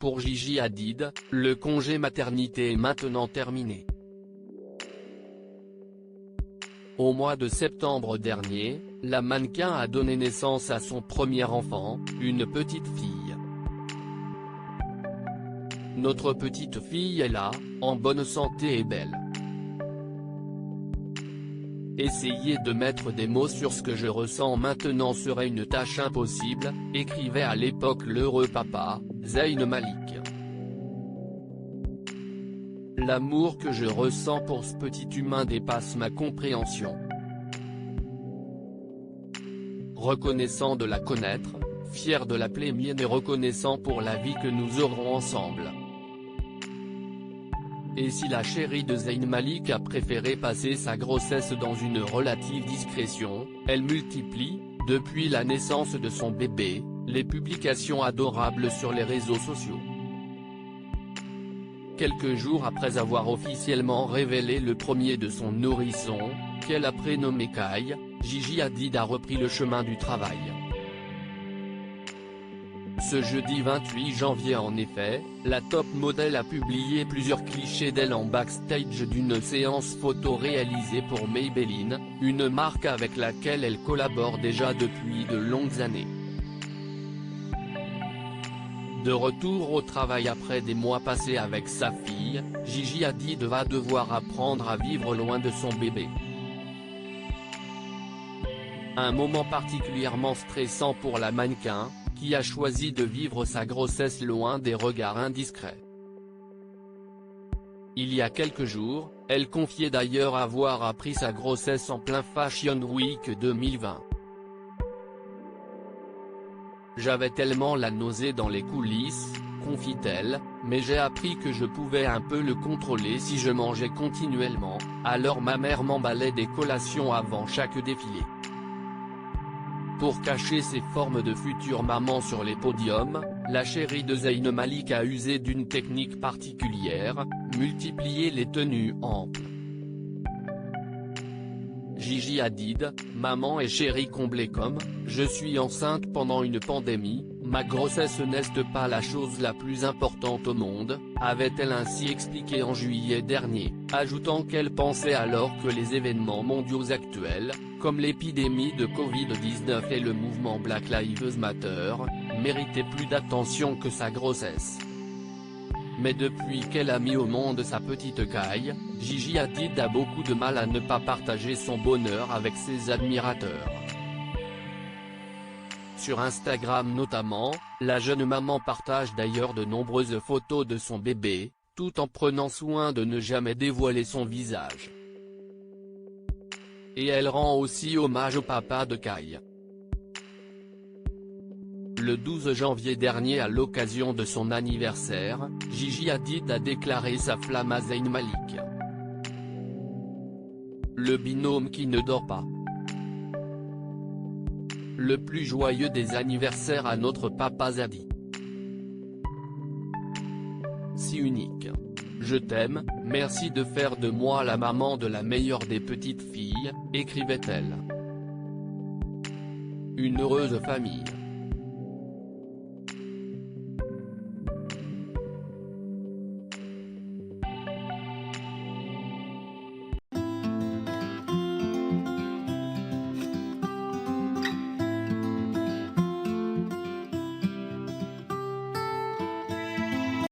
pour Gigi Hadid, le congé maternité est maintenant terminé. Au mois de septembre dernier, la mannequin a donné naissance à son premier enfant, une petite fille. Notre petite fille est là, en bonne santé et belle. Essayer de mettre des mots sur ce que je ressens maintenant serait une tâche impossible, écrivait à l'époque l'heureux papa, Zayn Malik. L'amour que je ressens pour ce petit humain dépasse ma compréhension. Reconnaissant de la connaître, fier de l'appeler mienne et reconnaissant pour la vie que nous aurons ensemble. Et si la chérie de Zayn Malik a préféré passer sa grossesse dans une relative discrétion, elle multiplie, depuis la naissance de son bébé, les publications adorables sur les réseaux sociaux. Quelques jours après avoir officiellement révélé le premier de son nourrisson, qu'elle a prénommé Kai, Gigi Hadid a repris le chemin du travail. Ce jeudi 28 janvier en effet, la top modèle a publié plusieurs clichés d'elle en backstage d'une séance photo réalisée pour Maybelline, une marque avec laquelle elle collabore déjà depuis de longues années. De retour au travail après des mois passés avec sa fille, Gigi Hadid va devoir apprendre à vivre loin de son bébé. Un moment particulièrement stressant pour la mannequin, qui a choisi de vivre sa grossesse loin des regards indiscrets. Il y a quelques jours, elle confiait d'ailleurs avoir appris sa grossesse en plein Fashion Week 2020. J'avais tellement la nausée dans les coulisses, confie-t-elle, mais j'ai appris que je pouvais un peu le contrôler si je mangeais continuellement, alors ma mère m'emballait des collations avant chaque défilé. Pour cacher ses formes de future maman sur les podiums, la chérie de Zayn Malik a usé d'une technique particulière, multiplier les tenues amples. Gigi Hadid, maman et chérie comblée comme « Je suis enceinte pendant une pandémie, ma grossesse n'est pas la chose la plus importante au monde », avait-elle ainsi expliqué en juillet dernier, ajoutant qu'elle pensait alors que les événements mondiaux actuels, comme l'épidémie de Covid-19 et le mouvement Black Lives Matter, méritaient plus d'attention que sa grossesse. Mais depuis qu'elle a mis au monde sa petite Kai, Gigi Hadid a beaucoup de mal à ne pas partager son bonheur avec ses admirateurs. Sur Instagram notamment, la jeune maman partage d'ailleurs de nombreuses photos de son bébé, tout en prenant soin de ne jamais dévoiler son visage. Et elle rend aussi hommage au papa de Kai. Le 12 janvier dernier à l'occasion de son anniversaire, Gigi Hadid a déclaré sa flamme à Zayn Malik. Le binôme qui ne dort pas. Le plus joyeux des anniversaires à notre papa Zadie. Si unique. Je t'aime, merci de faire de moi la maman de la meilleure des petites filles, écrivait-elle. Une heureuse famille.